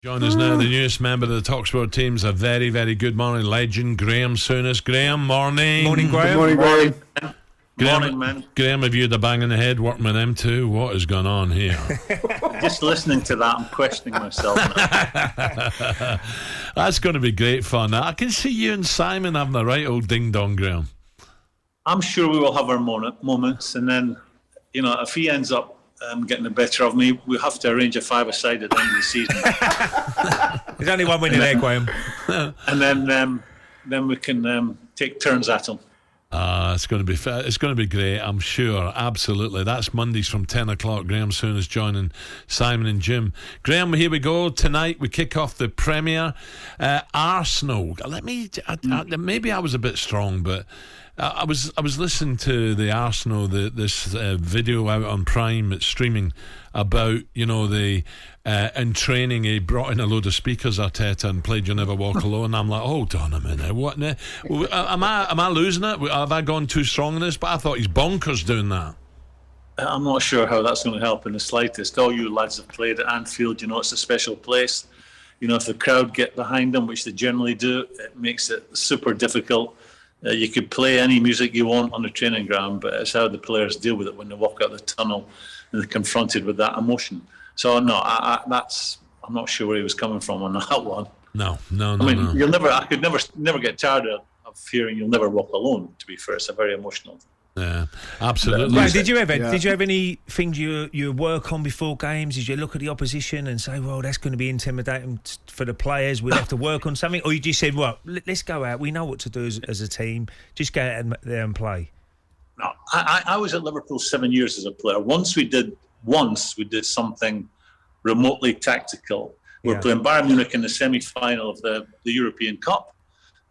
Join us now, the newest member of the talkSPORT team's a very, very good morning legend, Graeme Souness. Graeme, morning. Morning, Graeme. Good morning, Graeme. Graeme, man. Graeme, have you had a bang in the head working with them too? What has gone on here? Just listening to that, I'm questioning myself now. That's going to be great fun. I can see you and Simon having a right old ding-dong, Graeme. I'm sure we will have our moments, and then, if he ends up getting the better of me, we'll have to arrange a five-a-side at the end of the season. There's only one winning there, Graeme. And then we can take turns at him. It's going to be great, I'm sure. Absolutely. That's Mondays from 10 o'clock. Graeme Souness joining Simon and Jim. Graeme, here we go. Tonight we kick off the Premier. Arsenal. Maybe I was a bit strong, but I was listening to the Arsenal, this video out on Prime. It's streaming about in training he brought in a load of speakers, Arteta, and played "You Never Walk Alone." I'm like, hold on a minute, what? Am I losing it? Have I gone too strong in this? But I thought he's bonkers doing that. I'm not sure how that's going to help in the slightest. All you lads have played at Anfield, it's a special place. If the crowd get behind them, which they generally do, it makes it super difficult. You could play any music you want on the training ground, but it's how the players deal with it when they walk out the tunnel and they're confronted with that emotion. So no, I'm not sure where he was coming from on that one. No. I could never get tired of hearing "You'll Never Walk Alone." To be fair, it's a very emotional thing. Yeah, absolutely. Right, did you have any things you work on before games? Did you look at the opposition and say, well, that's going to be intimidating for the players, we'll have to work on something? Or you just said, well, let's go out, we know what to do as a team, just go out there and play? No, I was at Liverpool 7 years as a player. Once we did something remotely tactical. We're playing Bayern Munich in the semi-final of the European Cup.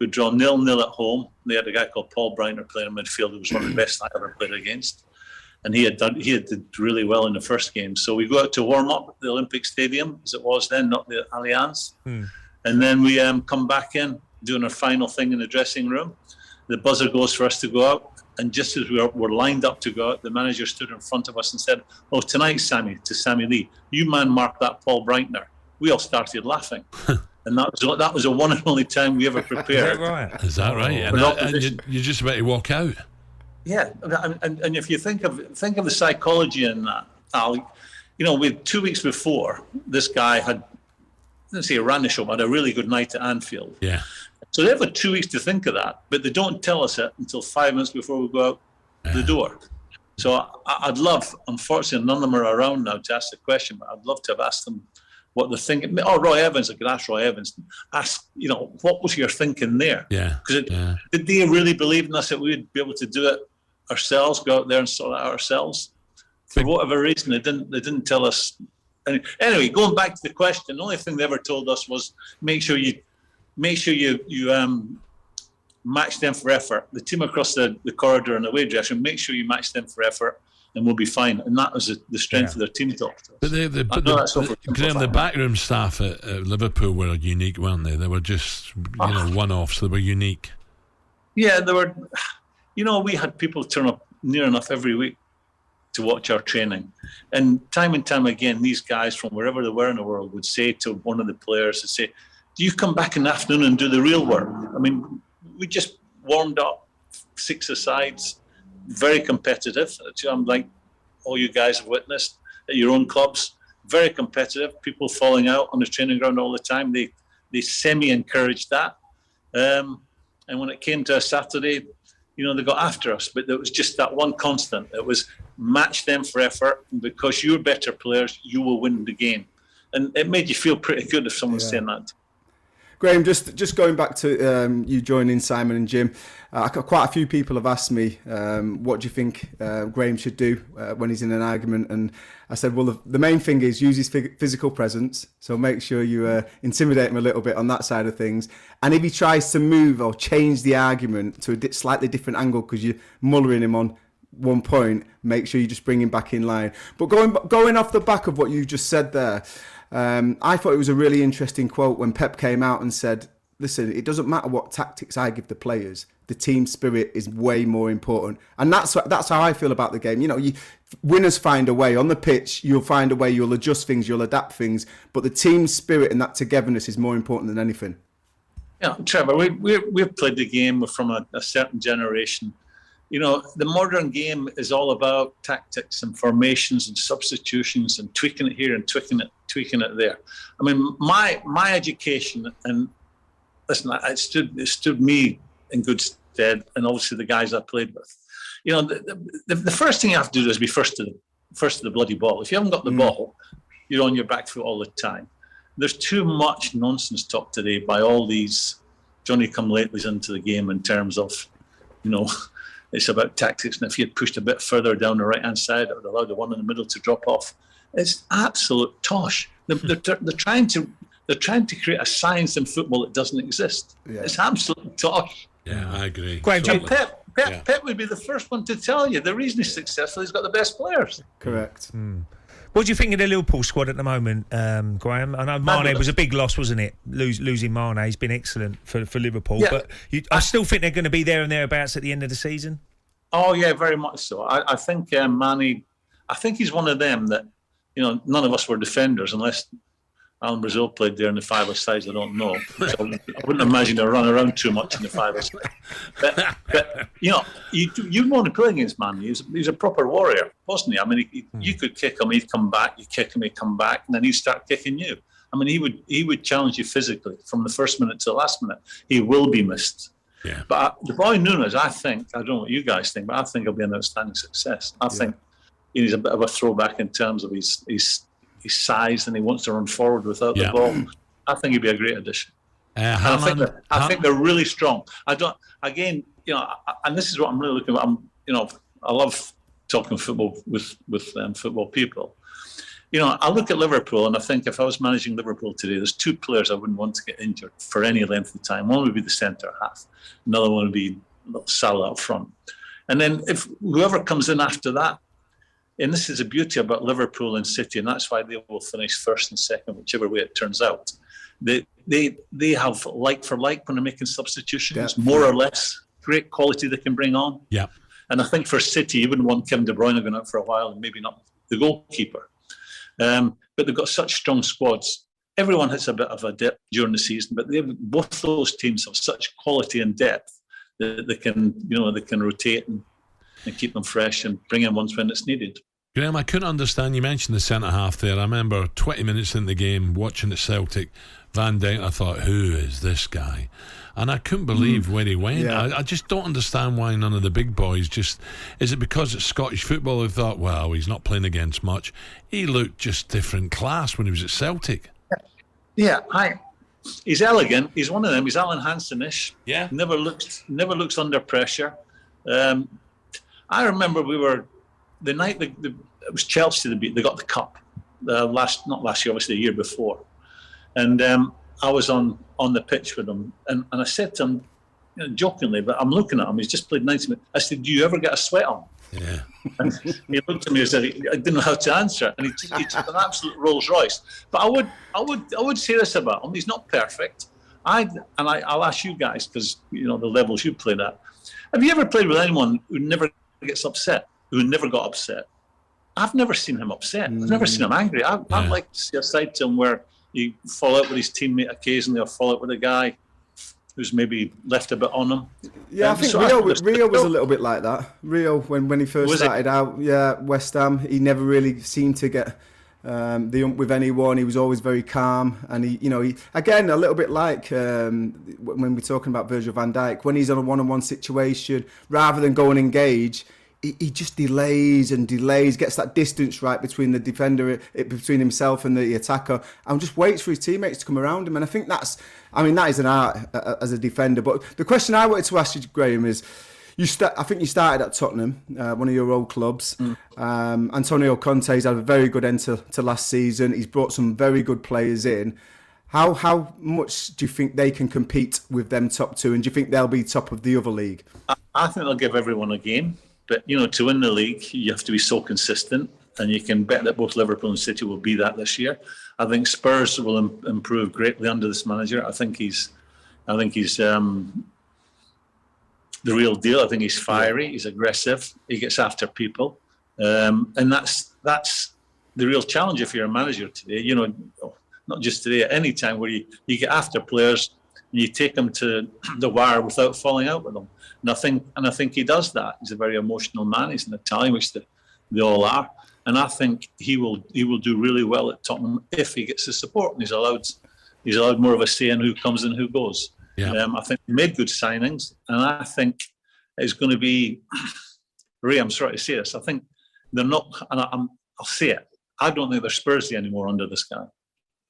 We draw 0-0 at home. They had a guy called Paul Breitner playing in midfield, who was one of the best I ever played against. And he had done really well in the first game. So we go out to warm up at the Olympic Stadium, as it was then, not the Allianz. And then we come back in, doing our final thing in the dressing room. The buzzer goes for us to go out. And just as we're lined up to go out, the manager stood in front of us and said, "Oh, tonight, Sammy," to Sammy Lee, "you man mark that Paul Breitner." We all started laughing. And that was the one and only time we ever prepared. Is that right? And you're just about to walk out. Yeah, and if you think of the psychology in that, Al, with 2 weeks before, this guy had, let's say, ran the show, but had a really good night at Anfield. Yeah. So they have 2 weeks to think of that, but they don't tell us it until 5 minutes before we go out the door. So I'd love, unfortunately, none of them are around now to ask the question, but I'd love to have asked them what they're thinking. Oh, Roy Evans, I could ask Roy Evans, what was your thinking there? Yeah. Because did they really believe in us that we'd be able to do it ourselves, go out there and sort it out ourselves? For whatever reason, they didn't tell us. Anyway, going back to the question, the only thing they ever told us was make sure you match them for effort. The team across the corridor in the away dressing, make sure you match them for effort, and we'll be fine. And that was the strength of their team talk to us. But Graeme, the backroom staff at Liverpool were unique, weren't they? They were just one-offs. They were unique. Yeah, they were. We had people turn up near enough every week to watch our training, and time again, these guys from wherever they were in the world would say to one of the players, "Do you come back in the afternoon and do the real work?" I mean, we just warmed up 6-a-sides, very competitive. I'm like all you guys have witnessed at your own clubs, very competitive, people falling out on the training ground all the time. They semi-encouraged that. And when it came to a Saturday, they got after us, but there was just that one constant. It was match them for effort, and because you're better players, you will win the game. And it made you feel pretty good if someone's saying that. Graeme, just going back to you joining Simon and Jim, quite a few people have asked me, what do you think Graeme should do when he's in an argument? And I said, well, the main thing is use his physical presence. So make sure you intimidate him a little bit on that side of things. And if he tries to move or change the argument to a slightly different angle because you're mullering him on one point, make sure you just bring him back in line. But going off the back of what you just said there, I thought it was a really interesting quote when Pep came out and said listen, it doesn't matter what tactics I give the players. The team spirit is way more important, and that's how I feel about the game. You know, winners find a way on the pitch. You'll find a way. You'll adjust things. You'll adapt things. But the team spirit and that togetherness is more important than anything. Yeah, Trevor, we've played the game from a certain generation. You know, the modern game is all about tactics and formations and substitutions and tweaking it here and tweaking it there. I mean, my education, and listen, it stood me in good stead, and obviously the guys I played with. You know, the first thing you have to do is be first to the bloody ball. If you haven't got the ball, you're on your back foot all the time. There's too much nonsense talk today by all these Johnny-come-latelys into the game in terms of, you know, it's about tactics, and if you had pushed a bit further down the right-hand side, it would allow the one in the middle to drop off. It's absolute tosh. They're trying to create a science in football that doesn't exist. Yeah. It's absolute tosh. Yeah, I agree. Pep would be the first one to tell you the reason he's successful, he's got the best players. Correct. What do you think of the Liverpool squad at the moment, Graeme? I know Mane was a big loss, wasn't it? Losing Mane, he's been excellent for Liverpool. Yeah. But I still think they're going to be there and thereabouts at the end of the season. Oh yeah, very much so. I think Mane. I think he's one of them that, you know, none of us were defenders unless Alan Brazil played there in the five-a-sides. I don't know. So I wouldn't imagine they run around too much in the five-a-side. But you know, you want to play against Mane. He's a proper warrior, wasn't he? I mean, you could kick him, he'd come back. You kick him, he'd come back, and then he'd start kicking you. I mean, he would challenge you physically from the first minute to the last minute. He will be missed. Yeah. But the boy Nunes, I don't know what you guys think, but I think he'll be an outstanding success. I think he's a bit of a throwback in terms of his size, and he wants to run forward without the ball. I think he'd be a great addition. I think they're really strong. Again, you know, and this is what I'm really looking at. I love talking football with football people. You know, I look at Liverpool and I think if I was managing Liverpool today, there's two players I wouldn't want to get injured for any length of time. One would be the centre half. Another one would be Salah up front. And then if whoever comes in after that, and this is the beauty about Liverpool and City, and that's why they will finish first and second, whichever way it turns out. They have like for like when they're making substitutions, more or less, great quality they can bring on. Yeah. And I think for City, you wouldn't want Kevin De Bruyne going out for a while, and maybe not the goalkeeper. But they've got such strong squads. Everyone hits a bit of a dip during the season, but both those teams have such quality and depth that they can rotate and keep them fresh and bring in ones when it's needed. Graeme, I couldn't understand, you mentioned the centre half there. I remember 20 minutes in the game watching at Celtic, Van Dijk, I thought, who is this guy? And I couldn't believe where he went. Yeah. I just don't understand why none of the big boys is it because it's Scottish football? They thought, well, he's not playing against much. He looked just different class when he was at Celtic. Yeah, he's elegant. He's one of them. He's Alan Hansen-ish. Yeah. Never looks under pressure. I remember we were the night it was Chelsea they got the cup. Not last year, obviously the year before, and I was on the pitch with him, and I said to him, you know, jokingly, but I'm looking at him. He's just played 90 minutes. I said, "Do you ever get a sweat on?" Yeah. And he looked at me and said, "I didn't know how to answer," and he took an absolute Rolls Royce. But I would say this about him: he's not perfect. I'll ask you guys, because you know the levels you played at. Have you ever played with anyone who never gets upset? Who never got upset? I've never seen him upset. I've never seen him angry. I'd like to see a side to him where you fall out with his teammate occasionally, or fall out with a guy who's maybe left a bit on him. Yeah, I think Rio was a little bit like that. Rio, when he first started out, West Ham, he never really seemed to get the ump with anyone. He was always very calm, and he again a little bit like when we're talking about Virgil van Dijk, when he's on a one-on-one situation, rather than go and engage, he just delays, gets that distance right between the defender, between himself and the attacker, and just waits for his teammates to come around him. And I think that is an art as a defender. But the question I wanted to ask you, Graeme, is I think you started at Tottenham, one of your old clubs. Antonio Conte's had a very good end to last season. He's brought some very good players in. How much do you think they can compete with them top two, and do you think they'll be top of the other league? I think they'll give everyone a game. But, you know, to win the league, you have to be so consistent, and you can bet that both Liverpool and City will be that this year. I think Spurs will improve greatly under this manager. I think he's I think he's the real deal. I think he's fiery. He's aggressive. He gets after people, and that's the real challenge if you're a manager today. You know, not just today, at any time where you get after players and you take them to the wire without falling out with them. And I think he does that. He's a very emotional man. He's an Italian, which they all are. And I think he will do really well at Tottenham if he gets the support and he's allowed more of a say in who comes and who goes. Yeah. I think they made good signings, and I think it's going to be. Ray, I'm sorry to say this. I think they're not, and I'll say it. I don't think they're Spursy anymore under this guy.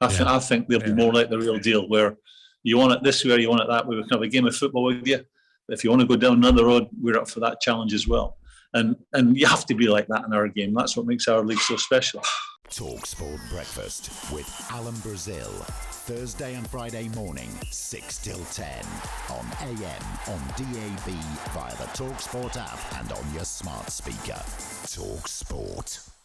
I think they'll be more like the real deal, where you want it this way or you want it that way. We can have a game of football with you. If you want to go down another road, we're up for that challenge as well. And you have to be like that in our game. That's what makes our league so special. talkSPORT Breakfast with Alan Brazil. Thursday and Friday morning, 6 till 10. On AM, on DAB, via the talkSPORT app and on your smart speaker. talkSPORT.